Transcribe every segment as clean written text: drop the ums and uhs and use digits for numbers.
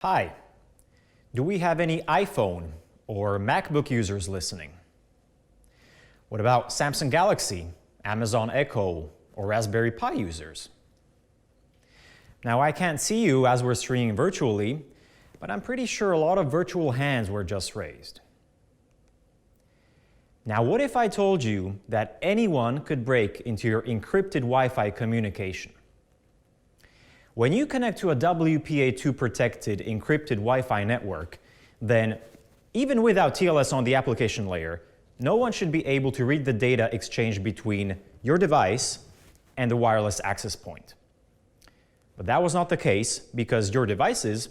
Hi, do we have any iPhone or MacBook users listening? What about Samsung Galaxy, Amazon Echo, or Raspberry Pi users? Now, I can't see you as we're streaming virtually, but I'm pretty sure a lot of virtual hands were just raised. Now, what if I told you that anyone could break into your encrypted Wi-Fi communication? When you connect to a WPA2 protected encrypted Wi-Fi network, then even without TLS on the application layer, no one should be able to read the data exchanged between your device and the wireless access point. But that was not the case because your devices,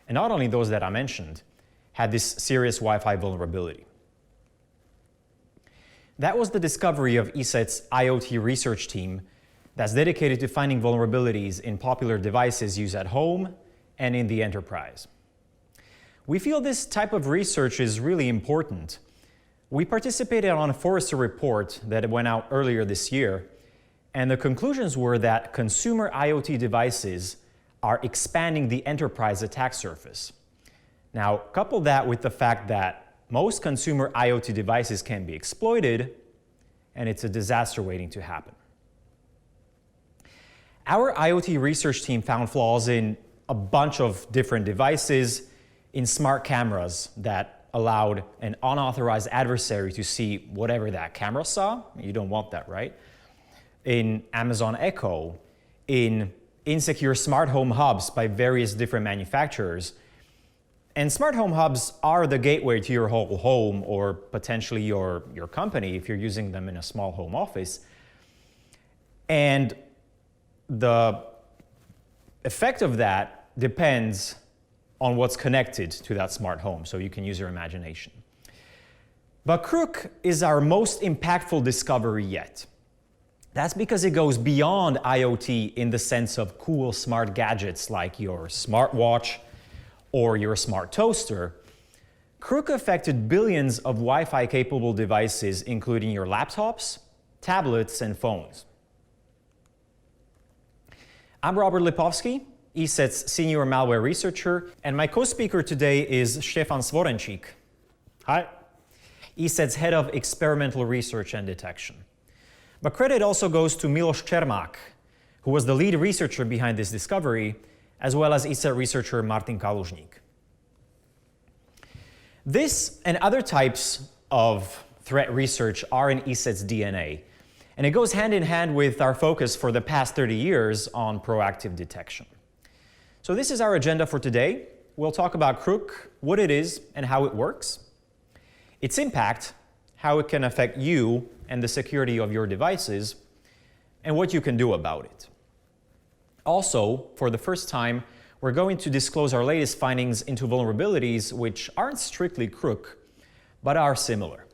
and not only those that I mentioned, had this serious Wi-Fi vulnerability. That was the discovery of ESET's IoT research team that's dedicated to finding vulnerabilities in popular devices used at home and in the enterprise. We feel this type of research is really important. We participated on a Forrester report that went out earlier this year, and the conclusions were that consumer IoT devices are expanding the enterprise attack surface. Now, couple that with the fact that most consumer IoT devices can be exploited, and it's a disaster waiting to happen. Our IoT research team found flaws in a bunch of different devices, in smart cameras that allowed an unauthorized adversary to see whatever that camera saw. You don't want that, right? In Amazon Echo, in insecure smart home hubs by various different manufacturers. And smart home hubs are the gateway to your whole home or potentially your company if you're using them in a small home office. And the effect of that depends on what's connected to that smart home, so you can use your imagination. But Kr00k is our most impactful discovery yet. That's because it goes beyond IoT in the sense of cool smart gadgets like your smartwatch or your smart toaster. Kr00k affected billions of Wi-Fi capable devices, including your laptops, tablets, and phones. I'm Robert Lipovsky, ESET's senior malware researcher, and my co-speaker today is Stefan Svorencik. Hi. ESET's head of experimental research and detection. But credit also goes to Miloš Čermák, who was the lead researcher behind this discovery, as well as ESET researcher Martin Kalužník. This and other types of threat research are in ESET's DNA, and it goes hand in hand with our focus for the past 30 years on proactive detection. So this is our agenda for today. We'll talk about Kr00k, what it is and how it works, its impact, how it can affect you and the security of your devices, and what you can do about it. Also, for the first time, we're going to disclose our latest findings into vulnerabilities which aren't strictly Kr00k, but are similar.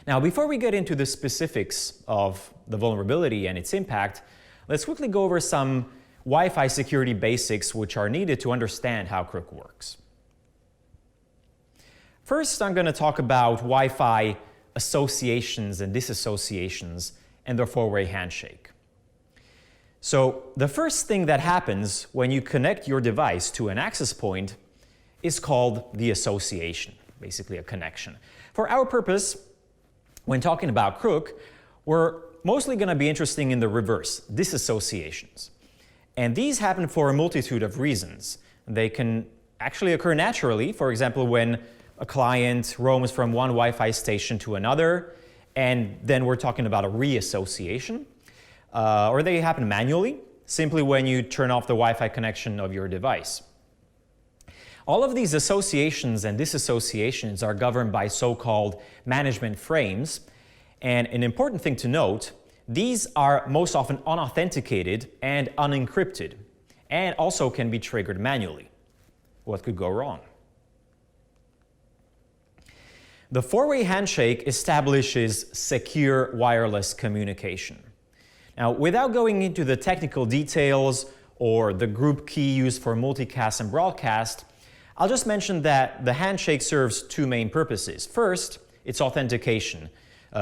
Now, before we get into the specifics of the vulnerability and its impact, let's quickly go over some Wi-Fi security basics which are needed to understand how Kr00k works. First, I'm going to talk about Wi-Fi associations and disassociations and their four-way handshake. So, the first thing that happens when you connect your device to an access point is called the association, basically a connection. For our purpose, when talking about Kr00k, we're mostly going to be interested in the reverse, disassociations. And these happen for a multitude of reasons. They can actually occur naturally, for example, when a client roams from one Wi-Fi station to another, and then we're talking about a reassociation. Or they happen manually, simply when you turn off the Wi-Fi connection of your device. All of these associations and disassociations are governed by so-called management frames. And an important thing to note, these are most often unauthenticated and unencrypted, and also can be triggered manually. What could go wrong? The four-way handshake establishes secure wireless communication. Now, without going into the technical details or the group key used for multicast and broadcast, I'll just mention that the handshake serves two main purposes. First, it's authentication,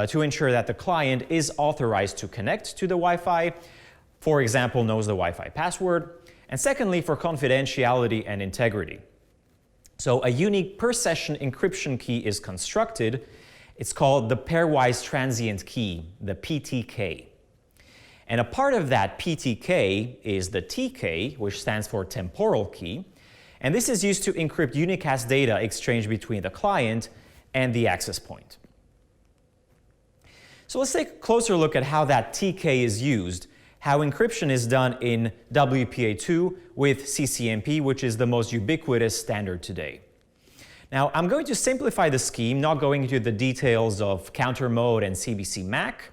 to ensure that the client is authorized to connect to the Wi-Fi, for example, knows the Wi-Fi password, and secondly, for confidentiality and integrity. So a unique per-session encryption key is constructed. It's called the pairwise transient key, the PTK. And a part of that PTK is the TK, which stands for temporal key. And this is used to encrypt unicast data exchanged between the client and the access point. So let's take a closer look at how that TK is used, how encryption is done in WPA2 with CCMP, which is the most ubiquitous standard today. Now, I'm going to simplify the scheme, not going into the details of counter mode and CBC MAC.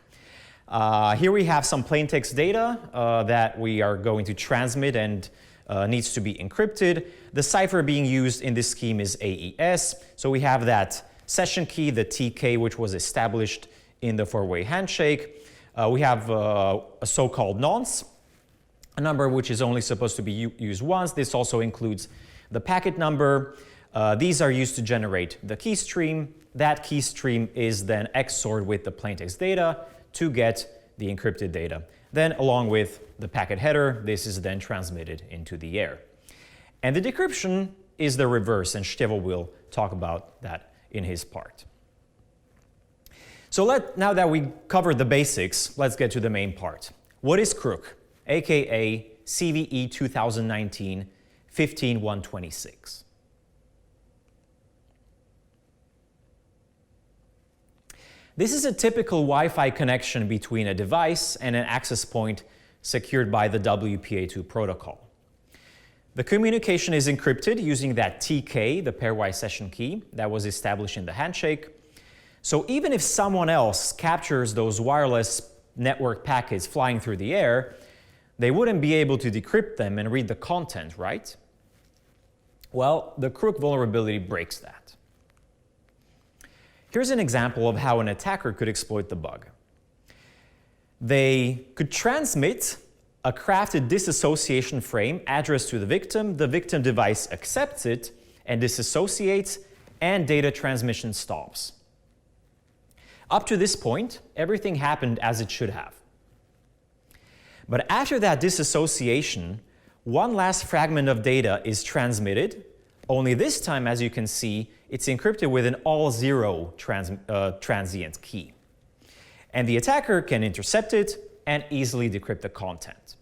Here we have some plaintext data that we are going to transmit and needs to be encrypted. The cipher being used in this scheme is AES. So we have that session key, the TK, which was established in the four-way handshake. We have a so-called nonce, a number which is only supposed to be used once. This also includes the packet number. These are used to generate the key stream. That key stream is then XORed with the plaintext data to get the encrypted data. Then, along with the packet header, this is then transmitted into the air. And the decryption is the reverse, and Stevo will talk about that in his part. So now that we covered the basics, let's get to the main part. What is Kr00k, aka CVE 2019 15126? This is a typical Wi-Fi connection between a device and an access point secured by the WPA2 protocol. The communication is encrypted using that TK, the pairwise session key, that was established in the handshake. So even if someone else captures those wireless network packets flying through the air, they wouldn't be able to decrypt them and read the content, right? Well, the Kr00k vulnerability breaks that. Here's an example of how an attacker could exploit the bug. They could transmit a crafted disassociation frame addressed to the victim device accepts it and disassociates, and data transmission stops. Up to this point, everything happened as it should have. But after that disassociation, one last fragment of data is transmitted, only this time, as you can see, it's encrypted with an all-zero transient key. And the attacker can intercept it and easily decrypt the content.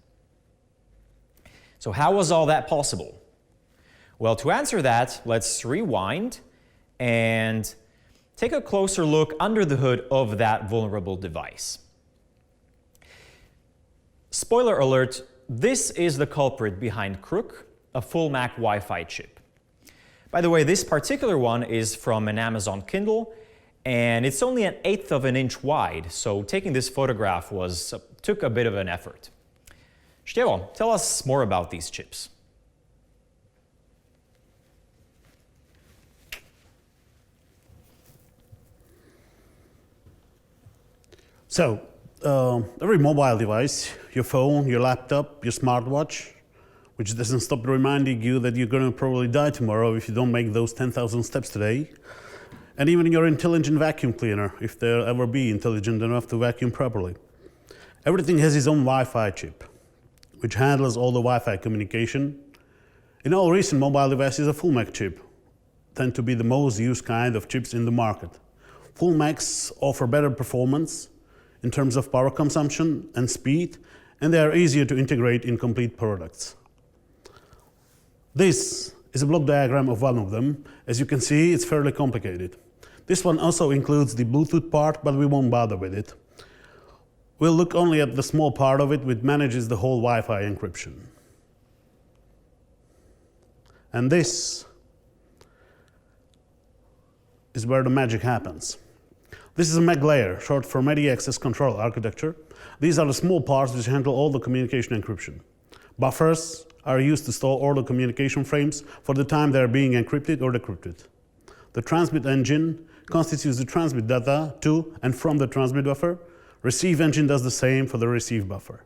So how was all that possible? Well, to answer that, let's rewind and take a closer look under the hood of that vulnerable device. Spoiler alert, this is the culprit behind Kr00k, a FullMAC Wi-Fi chip. By the way, this particular one is from an Amazon Kindle, and it's only 1/8 of an inch wide, so taking this photograph took a bit of an effort. Stevo, tell us more about these chips. So, every mobile device, your phone, your laptop, your smartwatch, which doesn't stop reminding you that you're going to probably die tomorrow if you don't make those 10,000 steps today. And even your intelligent vacuum cleaner, if there'll ever be intelligent enough to vacuum properly. Everything has its own Wi-Fi chip, which handles all the Wi-Fi communication. In all recent mobile devices, a FullMAC chip tend to be the most used kind of chips in the market. FullMACs offer better performance in terms of power consumption and speed, and they are easier to integrate in complete products. This is a block diagram of one of them. As you can see, it's fairly complicated. This one also includes the Bluetooth part, but we won't bother with it. We'll look only at the small part of it which manages the whole Wi-Fi encryption. And this is where the magic happens. This is a MEC layer, short for Media Access Control Architecture. These are the small parts which handle all the communication encryption. Buffers are used to store all the communication frames for the time they are being encrypted or decrypted. The transmit engine constitutes the transmit data to and from the transmit buffer. Receive engine does the same for the receive buffer.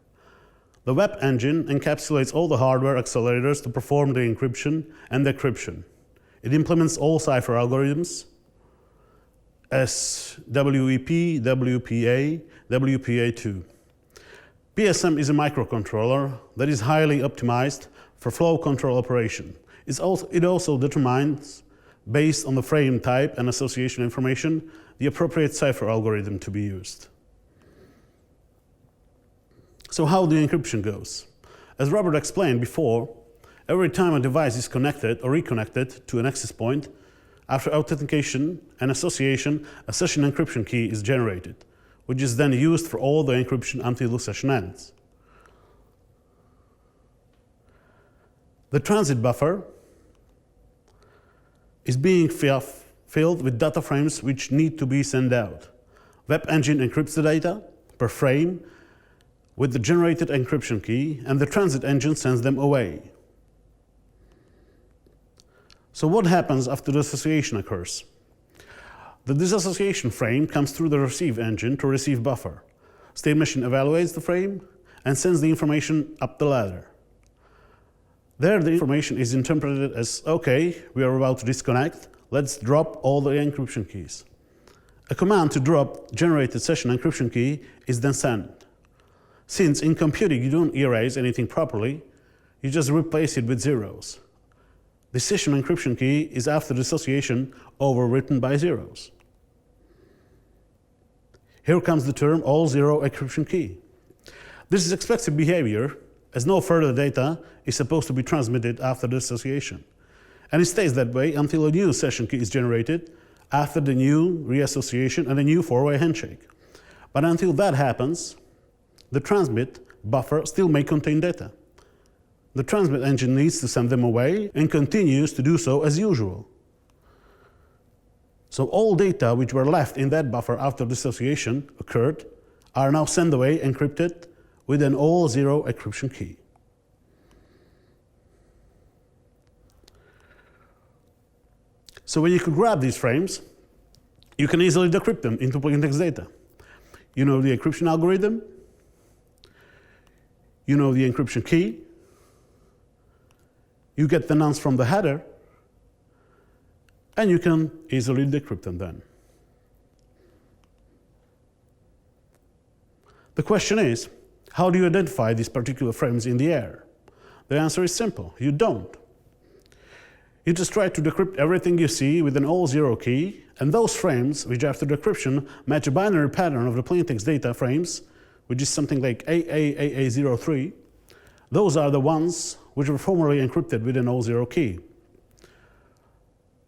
The web engine encapsulates all the hardware accelerators to perform the encryption and decryption. It implements all cipher algorithms as WEP, WPA, WPA2. PSM is a microcontroller that is highly optimized for flow control operation. It also determines, based on the frame type and association information, the appropriate cipher algorithm to be used. So how the encryption goes? As Robert explained before, every time a device is connected or reconnected to an access point, after authentication and association, a session encryption key is generated, which is then used for all the encryption until the session ends. The transit buffer is being filled with data frames which need to be sent out. Web engine encrypts the data per frame with the generated encryption key, and the transit engine sends them away. So what happens after the association occurs? The disassociation frame comes through the receive engine to receive buffer. State machine evaluates the frame and sends the information up the ladder. There the information is interpreted as, okay, we are about to disconnect, let's drop all the encryption keys. A command to drop generated session encryption key is then sent. Since in computing you don't erase anything properly, you just replace it with zeros. The session encryption key is after dissociation overwritten by zeros. Here comes the term all zero encryption key. This is expected behavior as no further data is supposed to be transmitted after dissociation. And it stays that way until a new session key is generated after the new reassociation and a new four-way handshake. But until that happens, the transmit buffer still may contain data. The transmit engine needs to send them away and continues to do so as usual. So all data which were left in that buffer after dissociation occurred are now sent away encrypted with an all zero encryption key. So when you could grab these frames, you can easily decrypt them into plaintext data. You know the encryption algorithm, you know the encryption key, you get the nonce from the header, and you can easily decrypt them then. The question is, how do you identify these particular frames in the air? The answer is simple, you don't. You just try to decrypt everything you see with an all zero key, and those frames which after decryption match a binary pattern of the plaintext data frames, which is something like AA03, those are the ones which were formerly encrypted with an all zero key.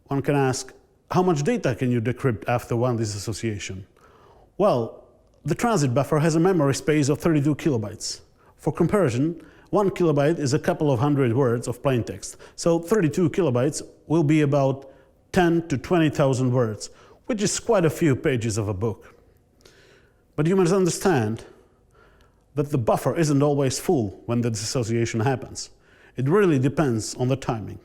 One can ask, how much data can you decrypt after one disassociation? Well, the transit buffer has a memory space of 32 kilobytes. For comparison, 1 kilobyte is a couple of hundred words of plain text. So 32 kilobytes will be about 10 to 20,000 words, which is quite a few pages of a book. But you must understand that the buffer isn't always full when the dissociation happens. It really depends on the timing.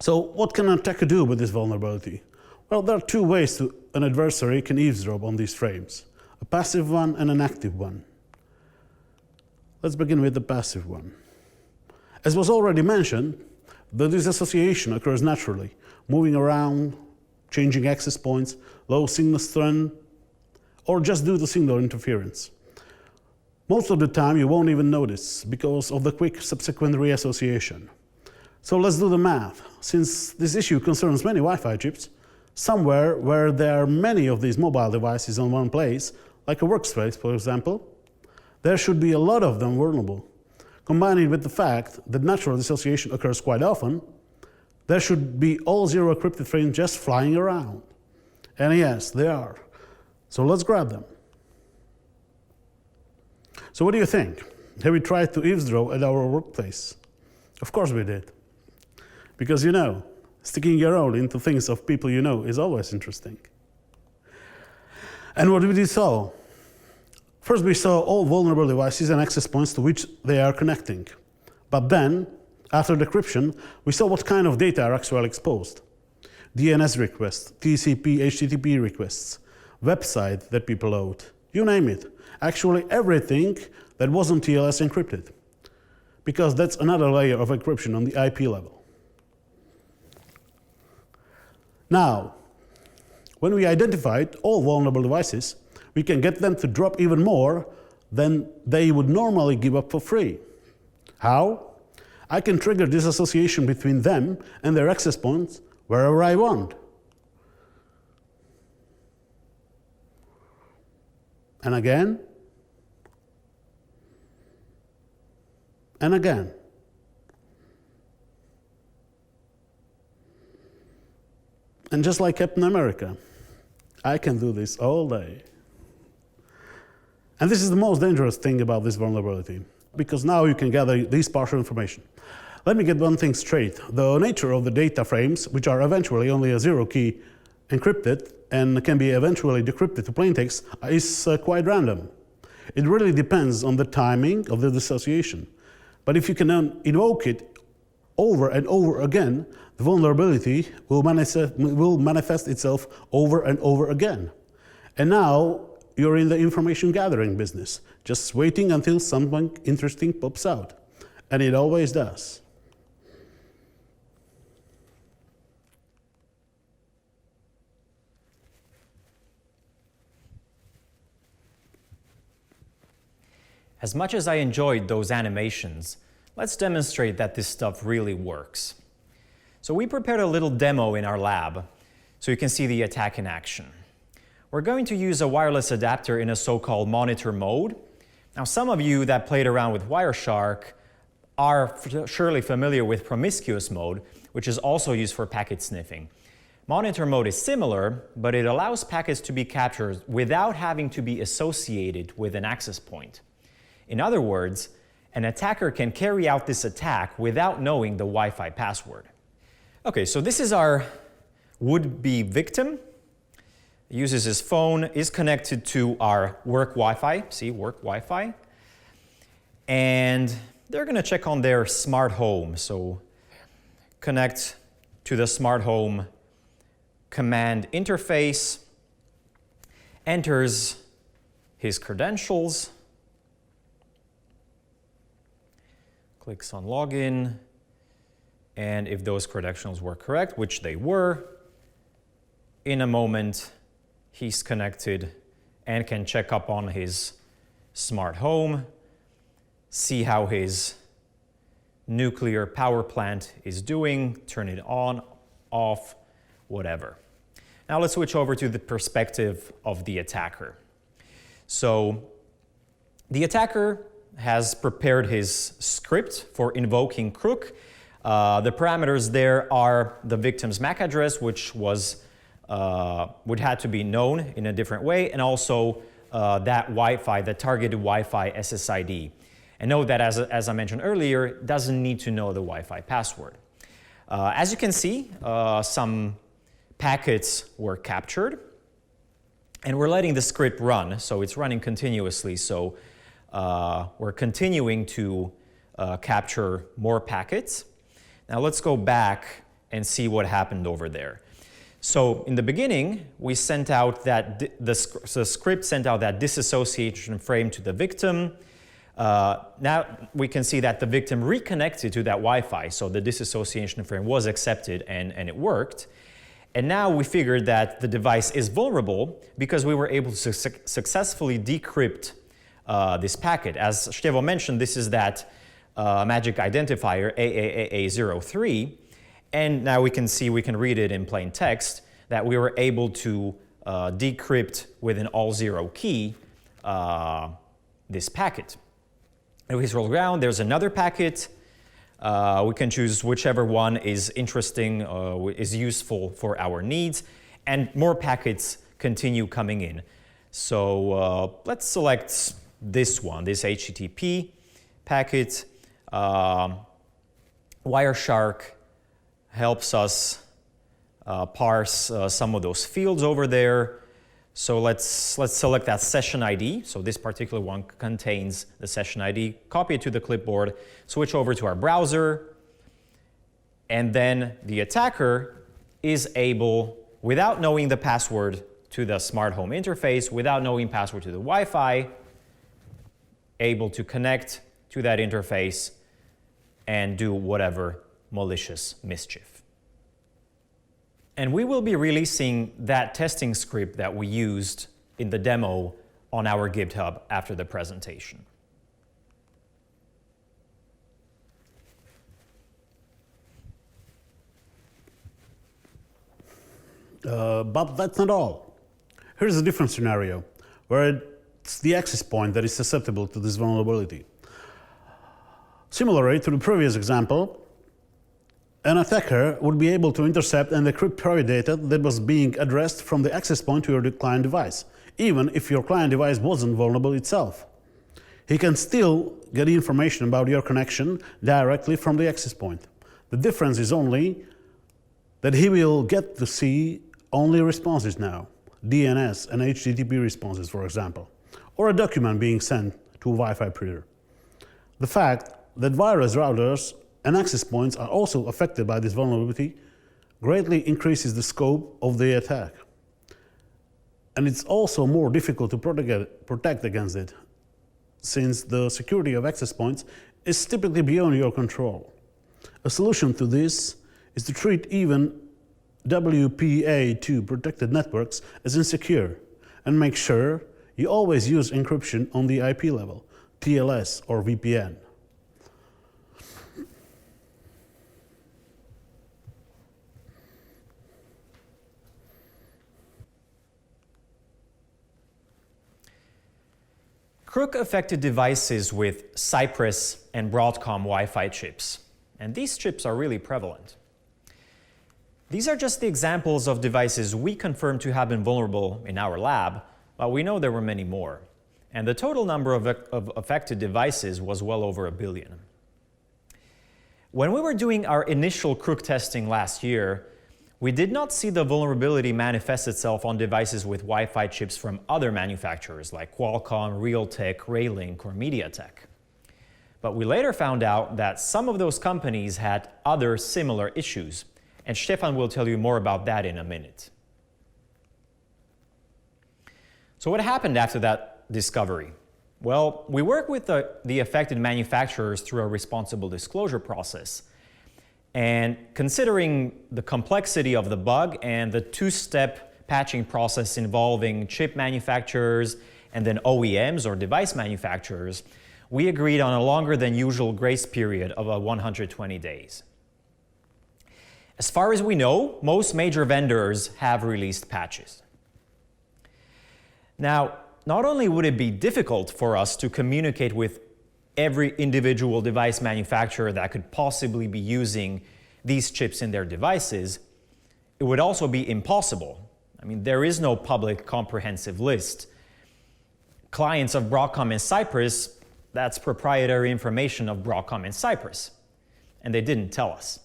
So what can an attacker do with this vulnerability? Well, there are two ways an adversary can eavesdrop on these frames, a passive one and an active one. Let's begin with the passive one. As was already mentioned, the disassociation occurs naturally, moving around, changing access points, low signal strength, or just due to signal interference. Most of the time you won't even notice because of the quick subsequent reassociation. So let's do the math. Since this issue concerns many Wi-Fi chips, somewhere where there are many of these mobile devices on one place, like a workspace for example, there should be a lot of them vulnerable. Combining with the fact that natural dissociation occurs quite often, there should be all zero encrypted frames just flying around. And yes, they are. So let's grab them. So what do you think? Have we tried to eavesdrop at our workplace? Of course we did. Because you know, sticking your own into things of people you know is always interesting. And what did we saw? First we saw all vulnerable devices and access points to which they are connecting. But then, after decryption, we saw what kind of data are actually exposed. DNS requests, TCP, HTTP requests, website that people load, you name it. Actually everything that wasn't TLS encrypted. Because that's another layer of encryption on the IP level. Now, when we identified all vulnerable devices, we can get them to drop even more than they would normally give up for free. How? I can trigger this association between them and their access points wherever I want. And again, and again. And just like Captain America, I can do this all day. And this is the most dangerous thing about this vulnerability, because now you can gather this partial information. Let me get one thing straight. The nature of the data frames, which are eventually only a zero key encrypted and can be eventually decrypted to plaintext, is quite random. It really depends on the timing of the dissociation. But if you can invoke it over and over again, the vulnerability will manifest itself over and over again. And now you're in the information gathering business, just waiting until something interesting pops out. And it always does. As much as I enjoyed those animations, let's demonstrate that this stuff really works. So we prepared a little demo in our lab so you can see the attack in action. We're going to use a wireless adapter in a so-called monitor mode. Now, some of you that played around with Wireshark are surely familiar with promiscuous mode, which is also used for packet sniffing. Monitor mode is similar, but it allows packets to be captured without having to be associated with an access point. In other words, an attacker can carry out this attack without knowing the Wi-Fi password. Okay, so this is our would-be victim. He uses his phone, is connected to our work Wi-Fi, see, work Wi-Fi. And they're gonna check on their smart home. So connect to the smart home command interface, enters his credentials, clicks on login, and if those credentials were correct, which they were, in a moment he's connected and can check up on his smart home, see how his nuclear power plant is doing, turn it on, off, whatever. Now let's switch over to the perspective of the attacker. So the attacker has prepared his script for invoking Kr00k. The parameters there are the victim's MAC address, which would have to be known in a different way, and also that Wi-Fi, the targeted Wi-Fi SSID. And note that, as I mentioned earlier, it doesn't need to know the Wi-Fi password. As you can see, some packets were captured, and we're letting the script run, so it's running continuously. So we're continuing to capture more packets. Now let's go back and see what happened over there. So in the beginning, we sent out that the script sent out that disassociation frame to the victim. Now we can see that the victim reconnected to that Wi-Fi, so the disassociation frame was accepted and it worked. And now we figured that the device is vulnerable because we were able to successfully decrypt this packet. As Stefan mentioned, this is that magic identifier AAAA03, and now we can see, we can read it in plain text, that we were able to decrypt with an all-zero key this packet. If we scroll down, there's another packet. We can choose whichever one is interesting, is useful for our needs, and more packets continue coming in. So let's select this one, this HTTP packet. Wireshark helps us parse some of those fields over there. So let's select that session ID. So this particular one contains the session ID. Copy it to the clipboard, switch over to our browser, and then the attacker is able, without knowing the password to the smart home interface, without knowing password to the Wi-Fi, able to connect to that interface and do whatever malicious mischief. And we will be releasing that testing script that we used in the demo on our GitHub after the presentation. But that's not all. Here's a different scenario, where it's the access point that is susceptible to this vulnerability. Similarly to the previous example, an attacker would be able to intercept and decrypt private data that was being addressed from the access point to your client device, even if your client device wasn't vulnerable itself. He can still get information about your connection directly from the access point. The difference is only that he will get to see only responses now, DNS and HTTP responses, for example, or a document being sent to a Wi-Fi printer. The fact that wireless routers and access points are also affected by this vulnerability greatly increases the scope of the attack. And it's also more difficult to protect against it, since the security of access points is typically beyond your control. A solution to this is to treat even WPA2 protected networks as insecure and make sure you always use encryption on the IP level, TLS or VPN. K00k affected devices with Cypress and Broadcom Wi-Fi chips, and these chips are really prevalent. These are just the examples of devices we confirmed to have been vulnerable in our lab, but we know there were many more, and the total number of affected devices was well over 1 billion. When we were doing our initial K00k testing last year, we did not see the vulnerability manifest itself on devices with Wi-Fi chips from other manufacturers like Qualcomm, Realtek, KRACKing, or MediaTek. But we later found out that some of those companies had other similar issues, and Stefan will tell you more about that in a minute. So what happened after that discovery? Well, we worked with the affected manufacturers through a responsible disclosure process. And considering the complexity of the bug and the two-step patching process involving chip manufacturers and then OEMs or device manufacturers, we agreed on a longer than usual grace period of 120 days. As far as we know, most major vendors have released patches. Now, not only would it be difficult for us to communicate with every individual device manufacturer that could possibly be using these chips in their devices, it would also be impossible. I mean, there is no public comprehensive list. Clients of Broadcom and Cypress, that's proprietary information of Broadcom and Cypress, and they didn't tell us.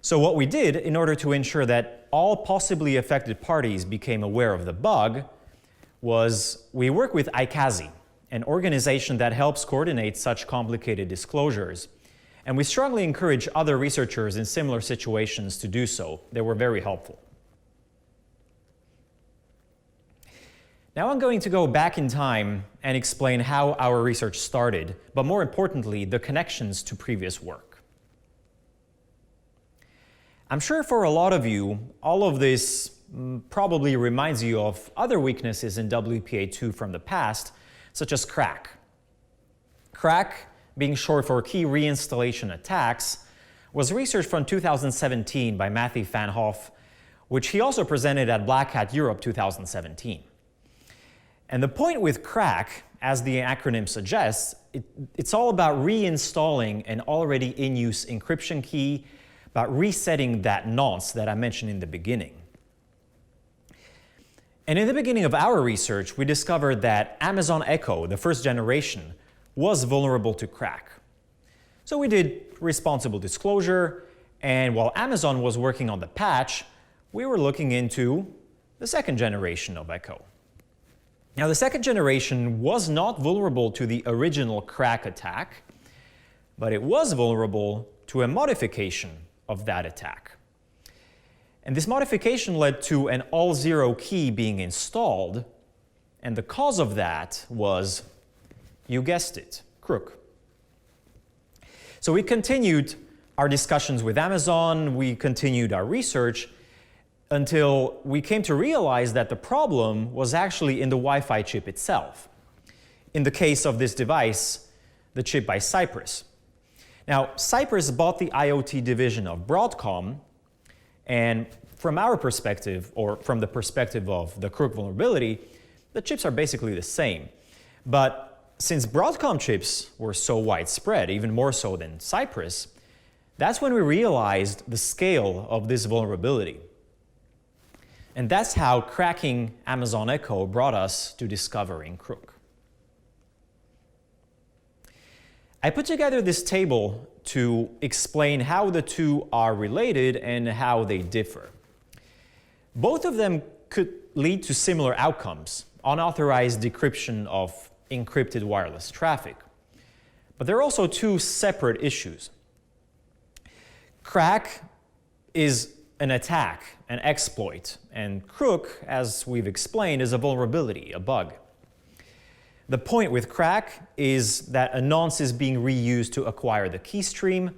So what we did in order to ensure that all possibly affected parties became aware of the bug was we worked with ICASI, an organization that helps coordinate such complicated disclosures. And we strongly encourage other researchers in similar situations to do so. They were very helpful. Now I'm going to go back in time and explain how our research started, but more importantly, the connections to previous work. I'm sure for a lot of you, all of this probably reminds you of other weaknesses in WPA2 from the past, such as KRACK. KRACK, being short for key reinstallation attacks, was research from 2017 by Matthew Van Hoff, which he also presented at Black Hat Europe 2017. And the point with KRACK, as the acronym suggests, it's all about reinstalling an already in-use encryption key, about resetting that nonce that I mentioned in the beginning. And in the beginning of our research, we discovered that Amazon Echo, the first generation, was vulnerable to KRACK. So we did responsible disclosure, and while Amazon was working on the patch, we were looking into the second generation of Echo. Now, the second generation was not vulnerable to the original KRACK attack, but it was vulnerable to a modification of that attack. And this modification led to an all-zero key being installed, and the cause of that was, you guessed it, K00k. So we continued our discussions with Amazon, we continued our research, until we came to realize that the problem was actually in the Wi-Fi chip itself. In the case of this device, the chip by Cypress. Now, Cypress bought the IoT division of Broadcom, and from our perspective, or from the perspective of the K00k vulnerability, the chips are basically the same. But since Broadcom chips were so widespread, even more so than Cypress, that's when we realized the scale of this vulnerability. And that's how cracking Amazon Echo brought us to discovering K00k. I put together this table to explain how the two are related and how they differ. Both of them could lead to similar outcomes, unauthorized decryption of encrypted wireless traffic. But there are also two separate issues. Crack is an attack, an exploit, and K00k, as we've explained, is a vulnerability, a bug. The point with crack is that a nonce is being reused to acquire the key stream.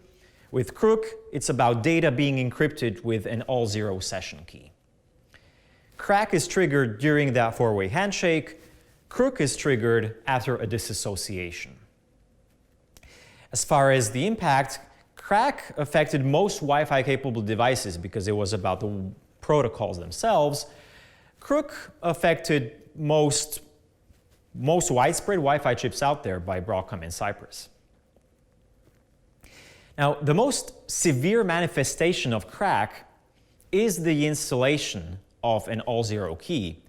With K00k, it's about data being encrypted with an all-zero session key. Crack is triggered during that four-way handshake. K00k is triggered after a disassociation. As far as the impact, crack affected most Wi-Fi capable devices because it was about the protocols themselves. K00k affected most widespread Wi-Fi chips out there by Broadcom and Cypress. Now, the most severe manifestation of crack is the installation of an all-zero key.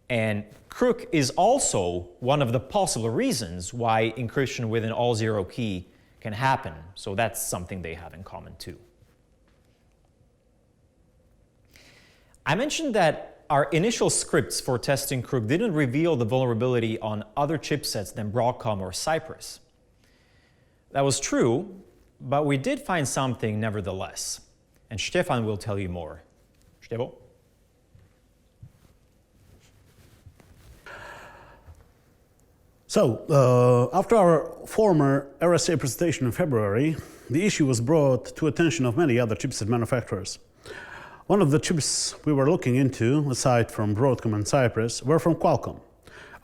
And K00k is also one of the possible reasons why encryption with an all-zero key can happen. So that's something they have in common too. I mentioned that our initial scripts for testing K00k didn't reveal the vulnerability on other chipsets than Broadcom or Cypress. That was true, but we did find something nevertheless. And Stefan will tell you more. Stevo? So, after our former RSA presentation in February, the issue was brought to attention of many other chipset manufacturers. One of the chips we were looking into, aside from Broadcom and Cypress, were from Qualcomm.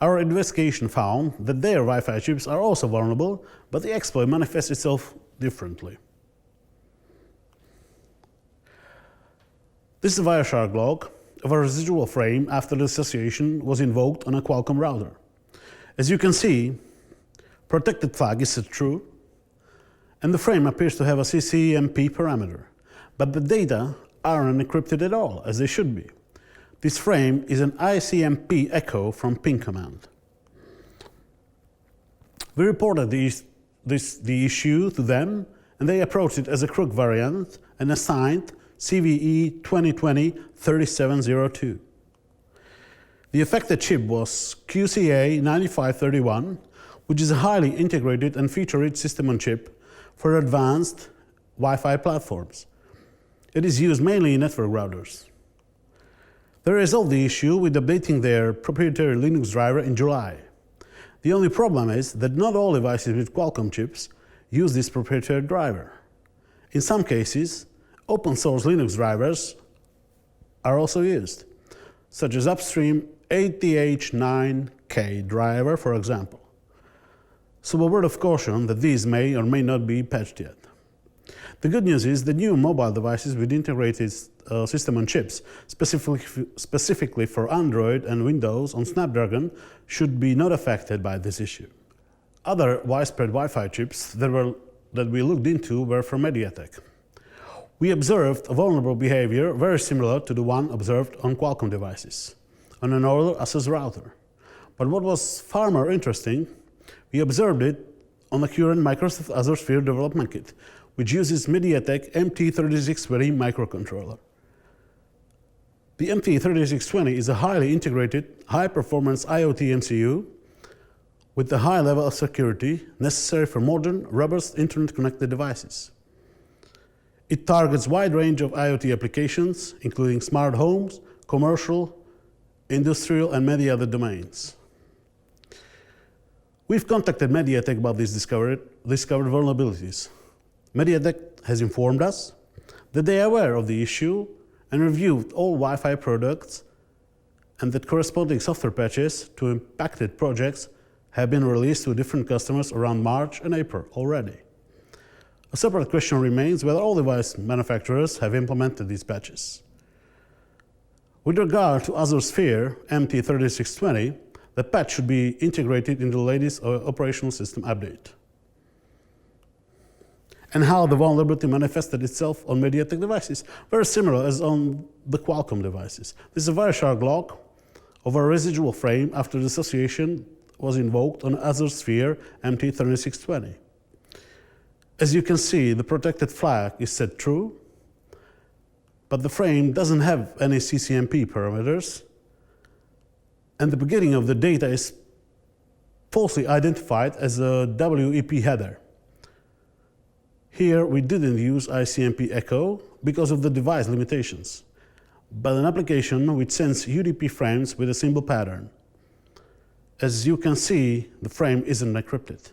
Our investigation found that their Wi-Fi chips are also vulnerable, but the exploit manifests itself differently. This is a Wireshark log of a residual frame after the association was invoked on a Qualcomm router. As you can see, protected flag is set true, and the frame appears to have a CCMP parameter, but the data aren't encrypted at all, as they should be. This frame is an ICMP echo from ping command. We reported the issue to them, and they approached it as a K00k variant and assigned CVE 2020-3702. The affected chip was QCA 9531, which is a highly integrated and feature-rich system-on-chip for advanced Wi-Fi platforms. It is used mainly in network routers. They resolved the issue with updating their proprietary Linux driver in July. The only problem is that not all devices with Qualcomm chips use this proprietary driver. In some cases, open source Linux drivers are also used, such as upstream 8TH9K driver, for example. So a word of caution that these may or may not be patched yet. The good news is that new mobile devices with integrated system on chips, specifically for Android and Windows on Snapdragon, should be not affected by this issue. Other widespread Wi-Fi chips that we looked into were from MediaTek. We observed a vulnerable behavior very similar to the one observed on Qualcomm devices, on an older Asus router. But what was far more interesting, we observed it on the current Microsoft Azure Sphere development kit, which uses MediaTek MT3620 microcontroller. The MT3620 is a highly integrated, high-performance IoT MCU with the high level of security necessary for modern, robust, internet-connected devices. It targets a wide range of IoT applications, including smart homes, commercial, industrial, and many other domains. We've contacted MediaTek about these discovered vulnerabilities. MediaTek has informed us that they are aware of the issue and reviewed all Wi-Fi products, and that corresponding software patches to impacted projects have been released to different customers around March and April already. A separate question remains whether all device manufacturers have implemented these patches. With regard to Azure Sphere MT3620, the patch should be integrated into the latest operational system update. And how the vulnerability manifested itself on MediaTek devices? Very similar as on the Qualcomm devices. This is a Wireshark log of a residual frame after the association was invoked on Azure Sphere MT3620. As you can see, the protected flag is set true, but the frame doesn't have any CCMP parameters, and the beginning of the data is falsely identified as a WEP header. Here we didn't use ICMP echo because of the device limitations, but an application which sends UDP frames with a symbol pattern. As you can see, the frame isn't encrypted.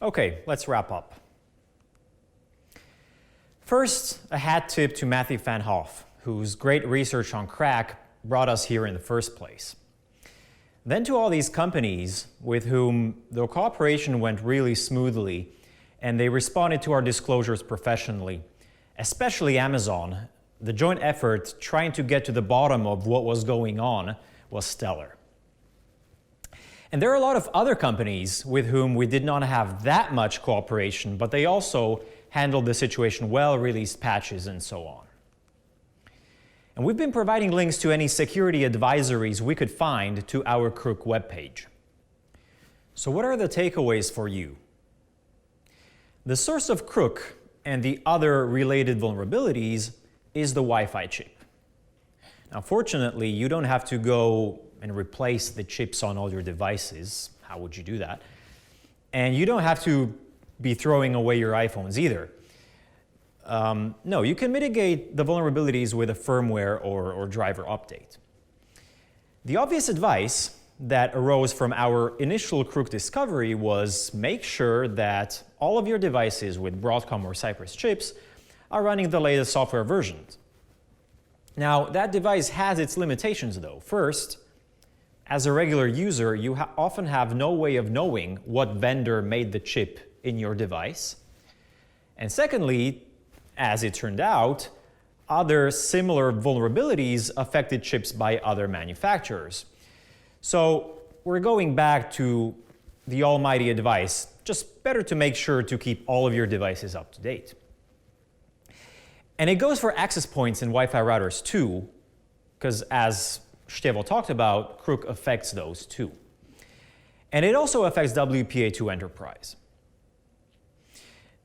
Okay, let's wrap up. First, a hat tip to Matthew Van Hoff, whose great research on crack brought us here in the first place. Then to all these companies with whom the cooperation went really smoothly and they responded to our disclosures professionally, especially Amazon. The joint effort trying to get to the bottom of what was going on was stellar. And there are a lot of other companies with whom we did not have that much cooperation, but they also handled the situation well, released patches, and so on. And we've been providing links to any security advisories we could find to our K00k webpage. So what are the takeaways for you? The source of K00k and the other related vulnerabilities is the Wi-Fi chip. Now, fortunately, you don't have to go and replace the chips on all your devices. How would you do that? And you don't have to be throwing away your iPhones either. No, you can mitigate the vulnerabilities with a firmware or driver update. The obvious advice that arose from our initial K00k discovery was make sure that all of your devices with Broadcom or Cypress chips are running the latest software versions. Now, that device has its limitations though. First, as a regular user, you often have no way of knowing what vendor made the chip in your device. And secondly, as it turned out, other similar vulnerabilities affected chips by other manufacturers. So we're going back to the almighty advice, just better to make sure to keep all of your devices up to date. And it goes for access points and Wi-Fi routers too, because as Stefan talked about, K00k affects those too. And it also affects WPA2 Enterprise.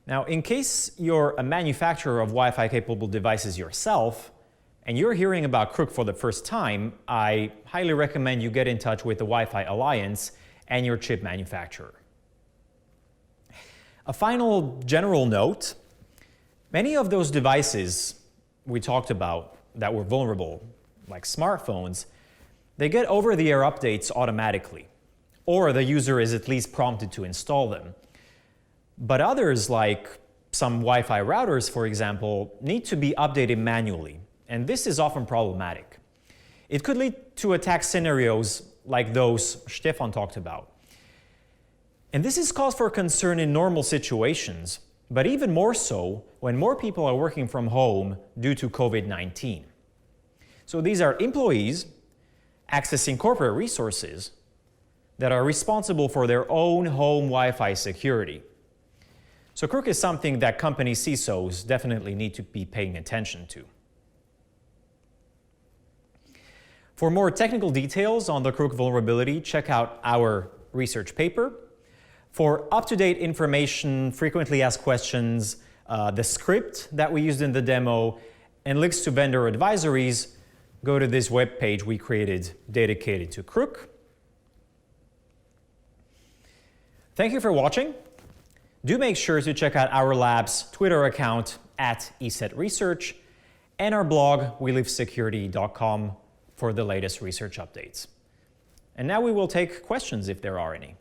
Now, in case you're a manufacturer of Wi-Fi capable devices yourself, and you're hearing about K00k for the first time, I highly recommend you get in touch with the Wi-Fi Alliance and your chip manufacturer. A final general note, many of those devices we talked about that were vulnerable, like smartphones, they get over-the-air updates automatically, or the user is at least prompted to install them. But others, like some Wi-Fi routers, for example, need to be updated manually, and this is often problematic. It could lead to attack scenarios like those Stefan talked about. And this is cause for concern in normal situations, but even more so when more people are working from home due to COVID-19. So these are employees accessing corporate resources that are responsible for their own home Wi-Fi security. So K00k is something that company CISOs definitely need to be paying attention to. For more technical details on the K00k vulnerability, check out our research paper. For up-to-date information, frequently asked questions, the script that we used in the demo, and links to vendor advisories, go to this web page we created dedicated to K00k. Thank you for watching. Do make sure to check out our lab's Twitter account @ESETResearch and our blog welivesecurity.com for the latest research updates. And now we will take questions if there are any.